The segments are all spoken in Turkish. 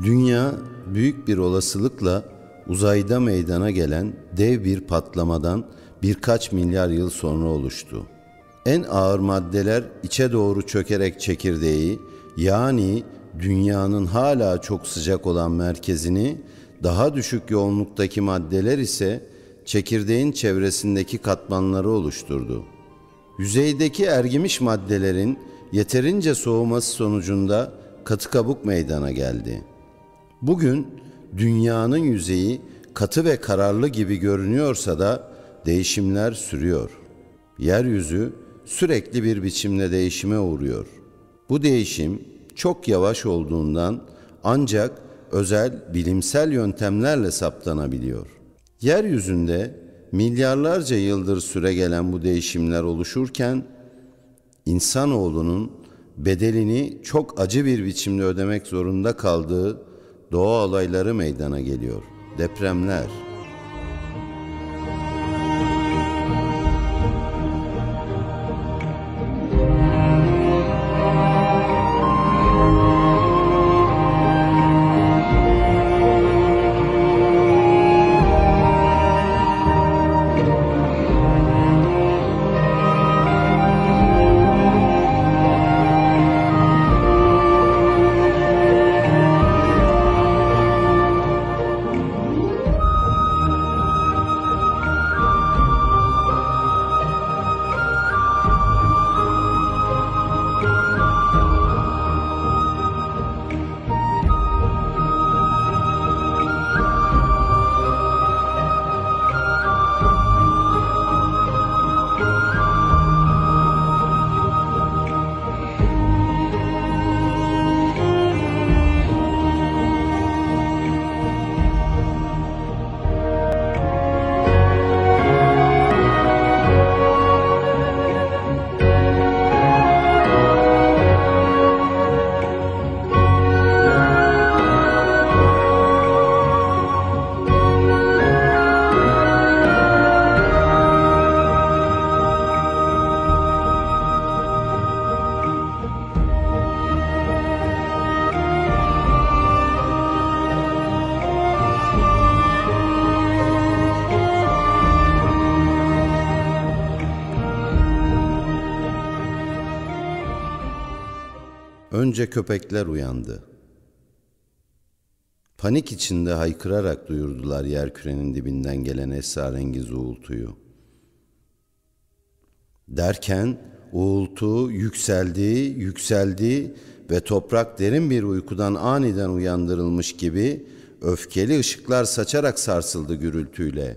Dünya büyük bir olasılıkla uzayda meydana gelen dev bir patlamadan birkaç milyar yıl sonra oluştu. En ağır maddeler içe doğru çökerek çekirdeği, yani dünyanın hala çok sıcak olan merkezini, daha düşük yoğunluktaki maddeler ise çekirdeğin çevresindeki katmanları oluşturdu. Yüzeydeki ergimiş maddelerin yeterince soğuması sonucunda katı kabuk meydana geldi. Bugün dünyanın yüzeyi katı ve kararlı gibi görünüyorsa da değişimler sürüyor. Yeryüzü sürekli bir biçimde değişime uğruyor. Bu değişim çok yavaş olduğundan ancak özel bilimsel yöntemlerle saptanabiliyor. Yeryüzünde milyarlarca yıldır süregelen bu değişimler oluşurken insanoğlunun bedelini çok acı bir biçimde ödemek zorunda kaldığı doğa olayları meydana geliyor. Depremler. Önce köpekler uyandı. Panik içinde haykırarak duyurdular yerkürenin dibinden gelen esrarengiz uğultuyu. Derken uğultu yükseldi ve toprak derin bir uykudan aniden uyandırılmış gibi öfkeli ışıklar saçarak sarsıldı gürültüyle.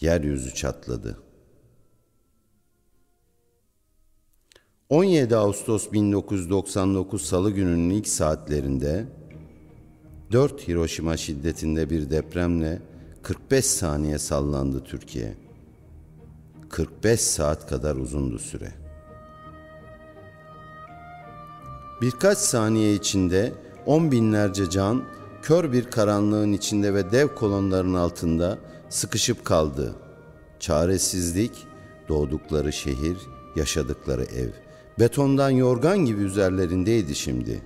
Yeryüzü çatladı. 17 Ağustos 1999 Salı gününün ilk saatlerinde 4 Hiroşima şiddetinde bir depremle 45 saniye sallandı Türkiye. 45 saat kadar uzundu süre. Birkaç saniye içinde 10 binlerce can kör bir karanlığın içinde ve dev kolonların altında sıkışıp kaldı. Çaresizlik, doğdukları şehir, yaşadıkları ev, betondan yorgan gibi üzerlerindeydi şimdi.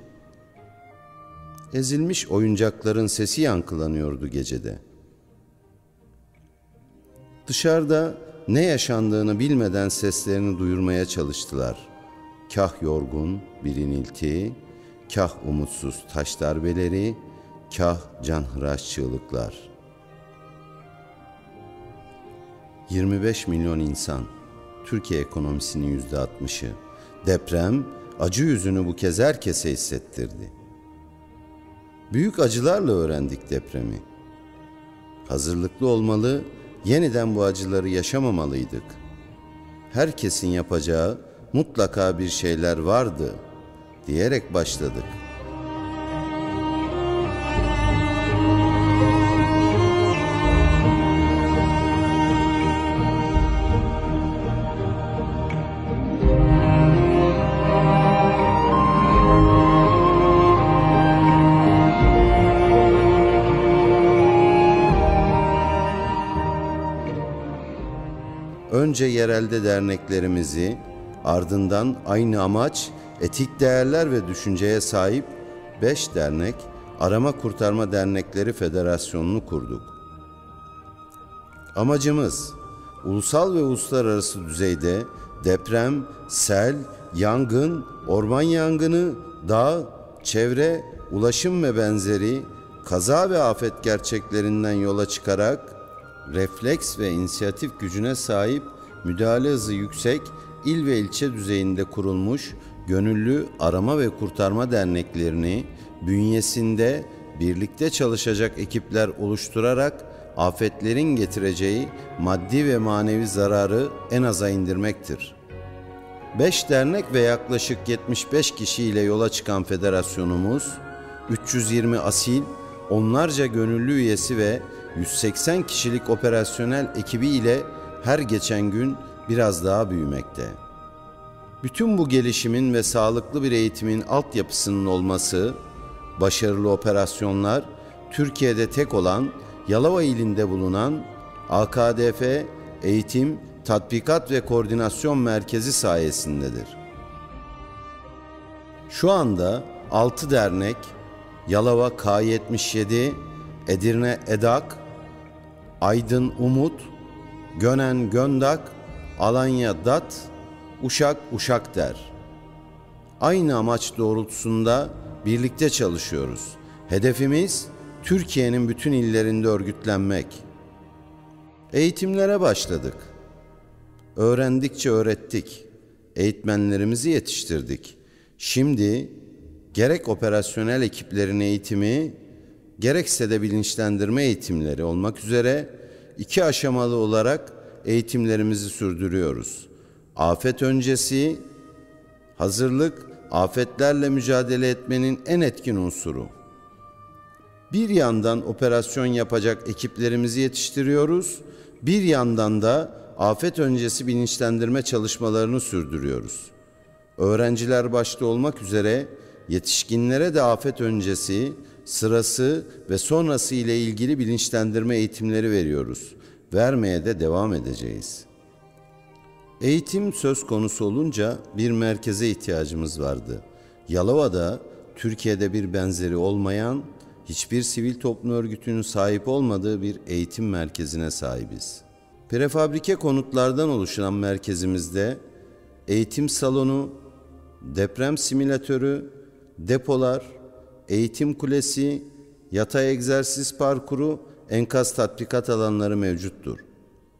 Ezilmiş oyuncakların sesi yankılanıyordu gecede. Dışarıda ne yaşandığını bilmeden seslerini duyurmaya çalıştılar. Kah yorgun bir inilti, kah umutsuz taş darbeleri, kah canhıraş çığlıklar. 25 milyon insan, Türkiye ekonomisinin %60'ı. Deprem acı yüzünü bu kez herkese hissettirdi. Büyük acılarla öğrendik depremi. Hazırlıklı olmalı, yeniden bu acıları yaşamamalıydık. Herkesin yapacağı mutlaka bir şeyler vardı diyerek başladık. Önce yerelde derneklerimizi, ardından aynı amaç, etik değerler ve düşünceye sahip 5 dernek, Arama Kurtarma Dernekleri Federasyonu'nu kurduk. Amacımız, ulusal ve uluslararası düzeyde deprem, sel, yangın, orman yangını, dağ, çevre, ulaşım ve benzeri kaza ve afet gerçeklerinden yola çıkarak refleks ve inisiyatif gücüne sahip, müdahale hızı yüksek, il ve ilçe düzeyinde kurulmuş gönüllü arama ve kurtarma derneklerini bünyesinde birlikte çalışacak ekipler oluşturarak afetlerin getireceği maddi ve manevi zararı en aza indirmektir. 5 dernek ve yaklaşık 75 kişiyle yola çıkan federasyonumuz, 320 asil, onlarca gönüllü üyesi ve 180 kişilik operasyonel ekibi ile her geçen gün biraz daha büyümekte. Bütün bu gelişimin ve sağlıklı bir eğitimin altyapısının olması, başarılı operasyonlar, Türkiye'de tek olan Yalova ilinde bulunan AKDF Eğitim, Tatbikat ve Koordinasyon Merkezi sayesindedir. Şu anda 6 dernek, Yalova K77, Edirne EDAK, Aydın Umut, Gönen Göndak, Alanya DAT, Uşak Uşakder. Aynı amaç doğrultusunda birlikte çalışıyoruz. Hedefimiz Türkiye'nin bütün illerinde örgütlenmek. Eğitimlere başladık. Öğrendikçe öğrettik. Eğitmenlerimizi yetiştirdik. Şimdi gerek operasyonel ekiplerin eğitimi, gerekse de bilinçlendirme eğitimleri olmak üzere 2 aşamalı olarak eğitimlerimizi sürdürüyoruz. Afet öncesi hazırlık, afetlerle mücadele etmenin en etkin unsuru. Bir yandan operasyon yapacak ekiplerimizi yetiştiriyoruz, bir yandan da afet öncesi bilinçlendirme çalışmalarını sürdürüyoruz. Öğrenciler başta olmak üzere yetişkinlere de afet öncesi, sırası ve sonrası ile ilgili bilinçlendirme eğitimleri veriyoruz. Vermeye de devam edeceğiz. Eğitim söz konusu olunca bir merkeze ihtiyacımız vardı. Yalova'da Türkiye'de bir benzeri olmayan, hiçbir sivil toplum örgütünün sahip olmadığı bir eğitim merkezine sahibiz. Prefabrike konutlardan oluşan merkezimizde eğitim salonu, deprem simülatörü, depolar, eğitim kulesi, yatay egzersiz parkuru, enkaz tatbikat alanları mevcuttur.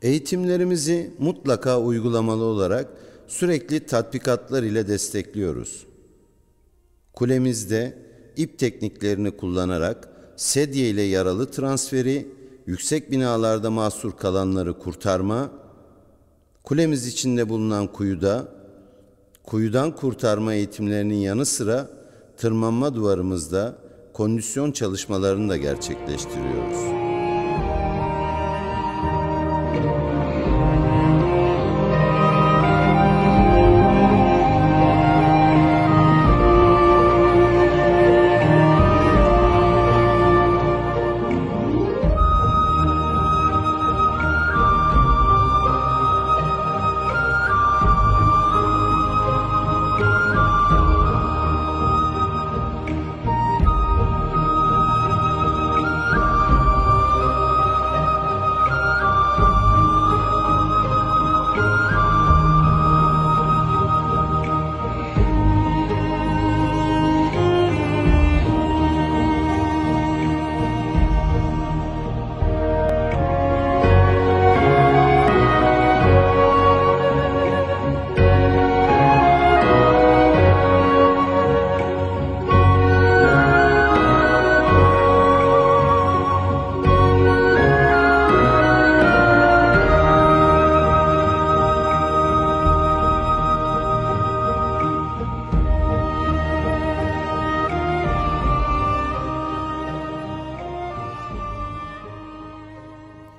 Eğitimlerimizi mutlaka uygulamalı olarak sürekli tatbikatlar ile destekliyoruz. Kulemizde ip tekniklerini kullanarak sedye ile yaralı transferi, yüksek binalarda mahsur kalanları kurtarma, kulemiz içinde bulunan kuyudan kurtarma eğitimlerinin yanı sıra tırmanma duvarımızda kondisyon çalışmalarını da gerçekleştiriyoruz.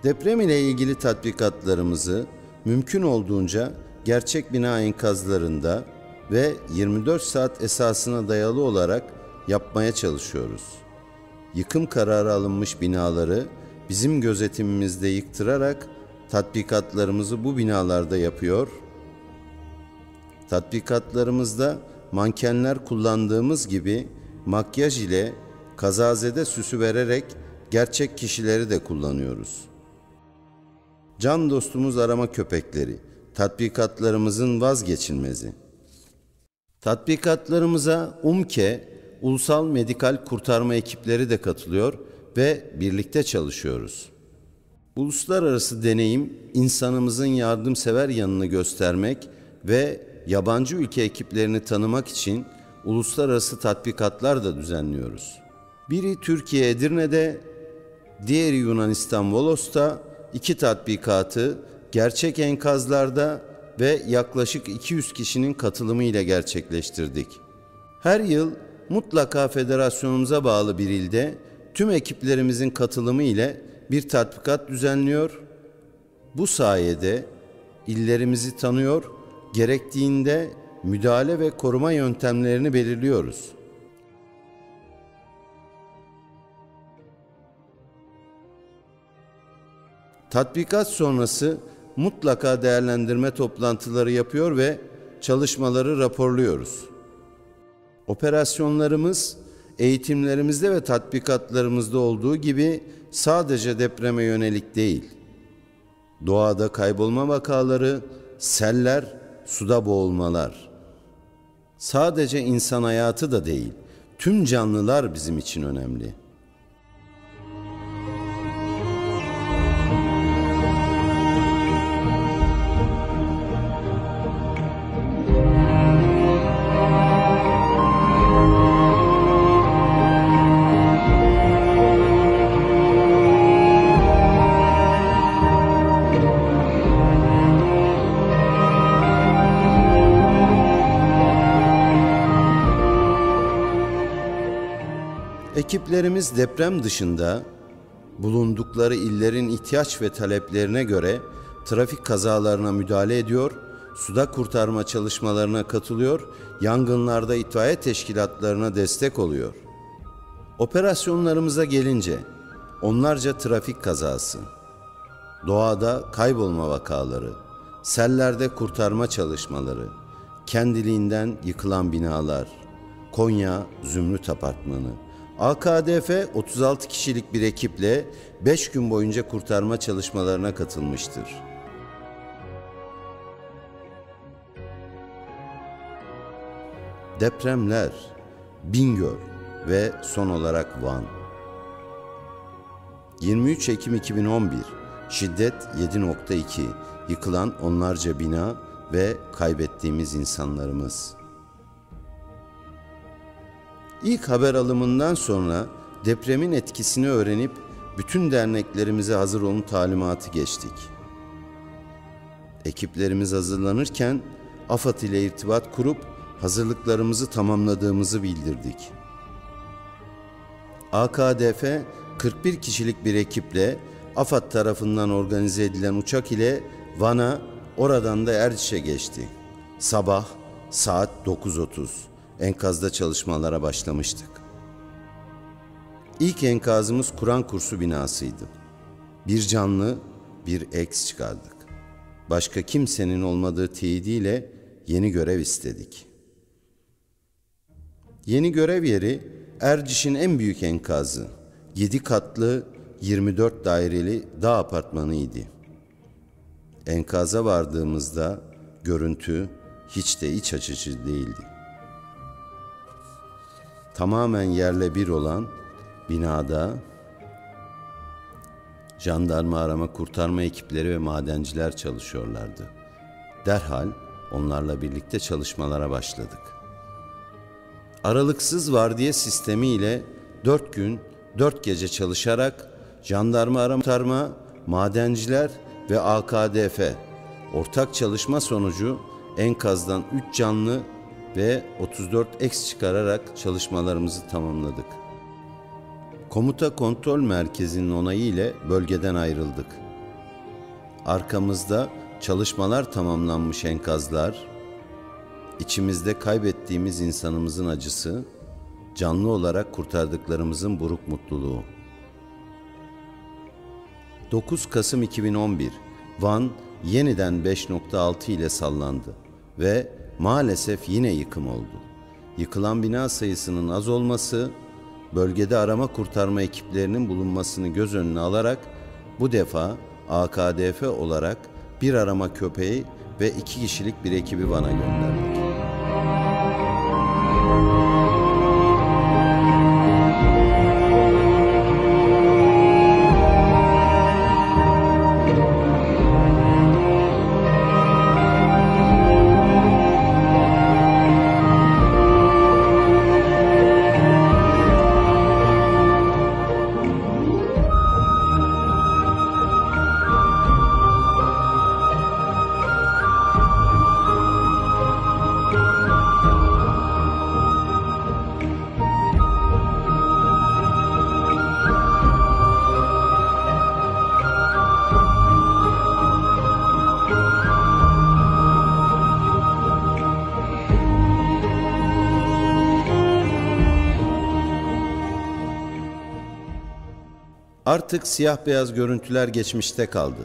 Deprem ile ilgili tatbikatlarımızı mümkün olduğunca gerçek bina enkazlarında ve 24 saat esasına dayalı olarak yapmaya çalışıyoruz. Yıkım kararı alınmış binaları bizim gözetimimizde yıktırarak tatbikatlarımızı bu binalarda yapıyor. Tatbikatlarımızda mankenler kullandığımız gibi makyaj ile kazazede süsü vererek gerçek kişileri de kullanıyoruz. Can dostumuz arama köpekleri, tatbikatlarımızın vazgeçilmezi. Tatbikatlarımıza UMKE, Ulusal Medikal Kurtarma Ekipleri de katılıyor ve birlikte çalışıyoruz. Uluslararası deneyim, insanımızın yardımsever yanını göstermek ve yabancı ülke ekiplerini tanımak için uluslararası tatbikatlar da düzenliyoruz. Biri Türkiye Edirne'de, diğeri Yunanistan Volos'ta, 2 tatbikatı gerçek enkazlarda ve yaklaşık 200 kişinin katılımı ile gerçekleştirdik. Her yıl mutlaka federasyonumuza bağlı bir ilde tüm ekiplerimizin katılımı ile bir tatbikat düzenliyor. Bu sayede illerimizi tanıyor, gerektiğinde müdahale ve koruma yöntemlerini belirliyoruz. Tatbikat sonrası mutlaka değerlendirme toplantıları yapıyor ve çalışmaları raporluyoruz. Operasyonlarımız, eğitimlerimizde ve tatbikatlarımızda olduğu gibi sadece depreme yönelik değil. Doğada kaybolma vakaları, seller, suda boğulmalar. Sadece insan hayatı da değil, tüm canlılar bizim için önemli. Ekiplerimiz deprem dışında bulundukları illerin ihtiyaç ve taleplerine göre trafik kazalarına müdahale ediyor, suda kurtarma çalışmalarına katılıyor, yangınlarda itfaiye teşkilatlarına destek oluyor. Operasyonlarımıza gelince onlarca trafik kazası, doğada kaybolma vakaları, sellerde kurtarma çalışmaları, kendiliğinden yıkılan binalar, Konya Zümrüt Apartmanı, AKDF 36 kişilik bir ekiple 5 gün boyunca kurtarma çalışmalarına katılmıştır. Depremler, Bingöl ve son olarak Van. 23 Ekim 2011, şiddet 7.2, yıkılan onlarca bina ve kaybettiğimiz insanlarımız. İlk haber alımından sonra depremin etkisini öğrenip bütün derneklerimize hazır olun talimatı geçtik. Ekiplerimiz hazırlanırken AFAD ile irtibat kurup hazırlıklarımızı tamamladığımızı bildirdik. AKDF 41 kişilik bir ekiple AFAD tarafından organize edilen uçak ile Van'a, oradan da Erciş'e geçti. Sabah saat 9.30 enkazda çalışmalara başlamıştık. İlk enkazımız Kur'an kursu binasıydı. Bir canlı, bir eks çıkardık. Başka kimsenin olmadığı teyidiyle yeni görev istedik. Yeni görev yeri Erciş'in en büyük enkazı, 7 katlı 24 daireli dağ apartmanıydı. Enkaza vardığımızda görüntü hiç de iç açıcı değildi. Tamamen yerle bir olan binada jandarma arama kurtarma ekipleri ve madenciler çalışıyorlardı. Derhal onlarla birlikte çalışmalara başladık. Aralıksız vardiya sistemiyle 4 gün 4 gece çalışarak jandarma arama kurtarma, madenciler ve AKDF ortak çalışma sonucu enkazdan 3 canlı ve 34 eks çıkararak çalışmalarımızı tamamladık. Komuta Kontrol Merkezi'nin onayı ile bölgeden ayrıldık. Arkamızda çalışmalar tamamlanmış enkazlar, içimizde kaybettiğimiz insanımızın acısı, canlı olarak kurtardıklarımızın buruk mutluluğu. 9 Kasım 2011, Van yeniden 5.6 ile sallandı ve maalesef yine yıkım oldu. Yıkılan bina sayısının az olması, bölgede arama kurtarma ekiplerinin bulunmasını göz önüne alarak bu defa AKDF olarak bir arama köpeği ve 2 kişilik bir ekibi Van'a gönderdik. Artık siyah beyaz görüntüler geçmişte kaldı.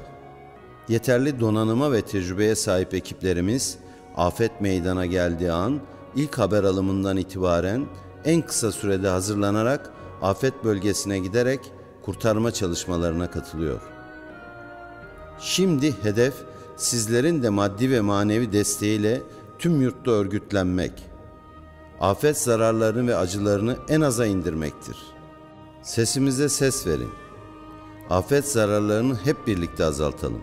Yeterli donanıma ve tecrübeye sahip ekiplerimiz afet meydana geldiği an ilk haber alımından itibaren en kısa sürede hazırlanarak afet bölgesine giderek kurtarma çalışmalarına katılıyor. Şimdi hedef sizlerin de maddi ve manevi desteğiyle tüm yurtta örgütlenmek, afet zararlarını ve acılarını en aza indirmektir. Sesimize ses verin. Afet zararlarını hep birlikte azaltalım.